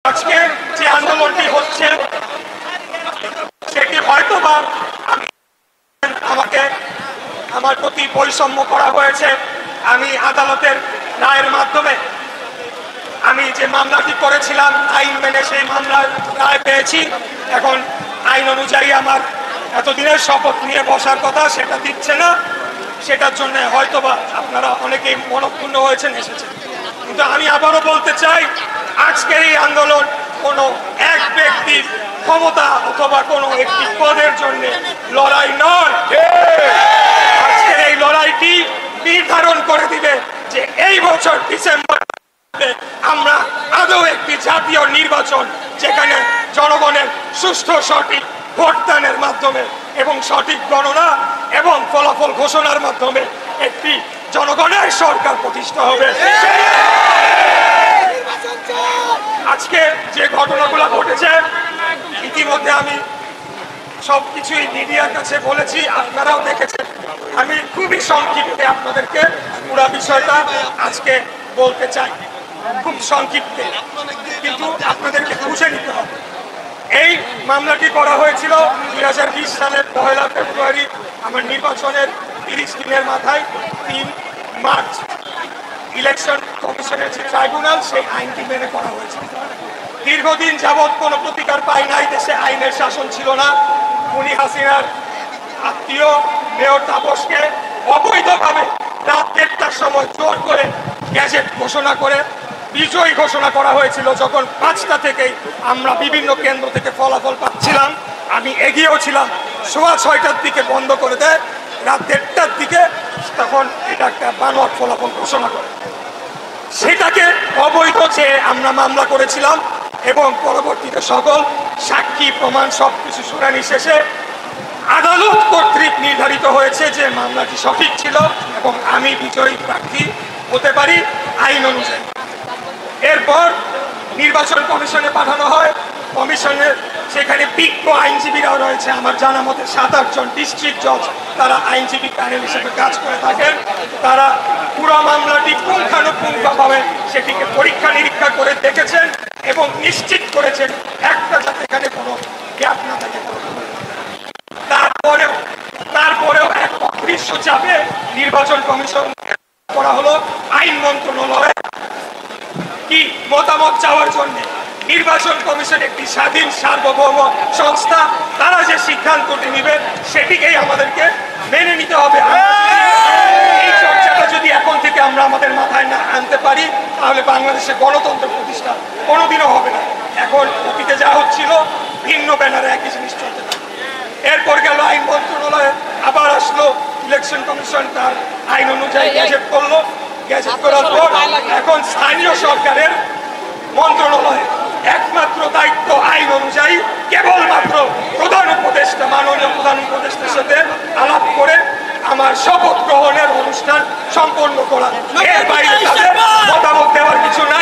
আজকে যে আন্দোলনটি হচ্ছে সেটি হয়তোবা আমাকে আমার প্রতি বৈষম্য করা হয়েছে। আমি আদালতের রায়ের মাধ্যমে আমি যে মামলাটি করেছিলাম আইন মেনে সেই মামলার রায় পেয়েছি। এখন আইন অনুযায়ী আমার এতদিনের শপথ নিয়ে বসার কথা সেটা দিচ্ছে না। সেটার জন্য হয়তোবা আপনারা অনেকেই মনক্ষুণ্ণ হয়েছেন, এসেছেন। কিন্তু আমি আবারও বলতে চাই, আজকের এই আন্দোলন কোনো এক ব্যক্তির ক্ষমতা অথবা কোনো একটি পদের জন্য লড়াই নয়। আজকের এই লড়াইটি নির্ধারণ করে দিবে যে এই বছর ডিসেম্বর আমরা আদৌ একটি জাতীয় নির্বাচন, যেখানে জনগণের সুষ্ঠু সঠিক ভোটদানের মাধ্যমে এবং সঠিক গণনা এবং ফলাফল ঘোষণার মাধ্যমে একটি জনগণের সরকার প্রতিষ্ঠা হবে। আজকে যে ঘটনাগুলো ঘটেছে ইতিমধ্যে আমি সবকিছুই মিডিয়ার কাছে বলেছি, আপনারাও দেখেছেন। আমি খুবই সংক্ষিপ্তে আপনাদেরকে পুরো বিষয়টা আজকে বলতে চাই, খুব সংক্ষিপ্তে, কিন্তু আপনাদেরকে বুঝে নিতে হবে। এই মামলাটি করা হয়েছিল 2020 সালের 1 ফেব্রুয়ারি, আমার নির্বাচনের 30 দিনের মাথায় 3 মার্চ ইলেকশন কমিশনের যে ট্রাইব্যুনাল সেই আইনটি মেনে করা হয়েছিল। দীর্ঘদিন যাবৎ কোনো প্রতিকার পাই নাই, দেশে আইনের শাসন ছিল না। খুনি হাসিনার আত্মীয় মেয়র তাপসকে অবৈধভাবে রাত 1টার সময় জোর করে গ্যাজেট ঘোষণা করে বিজয়ী ঘোষণা করা হয়েছিল। যখন 5টা থেকেই আমরা বিভিন্ন কেন্দ্র থেকে ফলাফল পাচ্ছিলাম, আমি এগিয়েও ছিলাম, 6:15টার দিকে বন্ধ করে দেয়, রাত 1টার দিকে তখন এটা একটা বানোয়াট ফলাফল ঘোষণা করে। সেটাকে অবৈধ যে আমরা মামলা করেছিলাম এবং পরবর্তীতে সকল সাক্ষী প্রমাণ সবকিছু শুনানি শেষে আদালত কর্তৃক নির্ধারিত হয়েছে যে মামলাটি সঠিক ছিল এবং আমি বিজয়ী প্রার্থী হতে পারি আইন অনুযায়ী। এরপর নির্বাচন কমিশনে পাঠানো হয়। কমিশনের সেখানে বিজ্ঞ আইনজীবীরাও রয়েছে, আমার জানা মতে 7-8 জন ডিস্ট্রিক্ট জজ, তারা আইনজীবী প্যানেল হিসেবে কাজ করে থাকেন। তারা পুরো মামলাটি পুঙ্খানুপুঙ্খভাবে সেটিকে পরীক্ষা নিরীক্ষা করে দেখেছেন এবং নিশ্চিত করেছেন একটা যাতে এখানে কোনো গ্যাপ না থাকে। তারপরেও এক অদৃশ্য চাপে নির্বাচন কমিশন করা হলো আইন মন্ত্রণালয়ে কি মতামত চাওয়ার জন্য। নির্বাচন কমিশন একটি স্বাধীন সার্বভৌম সংস্থা, তারা যে সিদ্ধান্তটি নেবে সেটিকেই আমাদেরকে মেনে নিতে হবে। এই চর্চাটা যদি এখন থেকে আমরা আমাদের মাথায় না আনতে পারি তাহলে বাংলাদেশে গণতন্ত্র প্রতিষ্ঠা কোনোদিনও হবে না। এখন অতীতে যা হচ্ছিল ভিন্ন ব্যানারে একই জিনিস চলতে থাকে। এরপর গেল আইন মন্ত্রণালয়ে, আবার আসলো ইলেকশন কমিশন, তার আইন অনুযায়ী গ্যাজেট করলো। গ্যাজেট করার পর এখন স্থানীয় সরকারের মন্ত্রণালয়ে একমাত্র দায়িত্ব আইন অনুযায়ী কেবলমাত্র প্রধান উপদেষ্টা, মাননীয় প্রধান উপদেষ্টার সাথে আলাপ করে আমার শপথ গ্রহণের অনুষ্ঠান সম্পন্ন করা। এর বাইরে তাদের মতামত দেওয়ার কিছু না।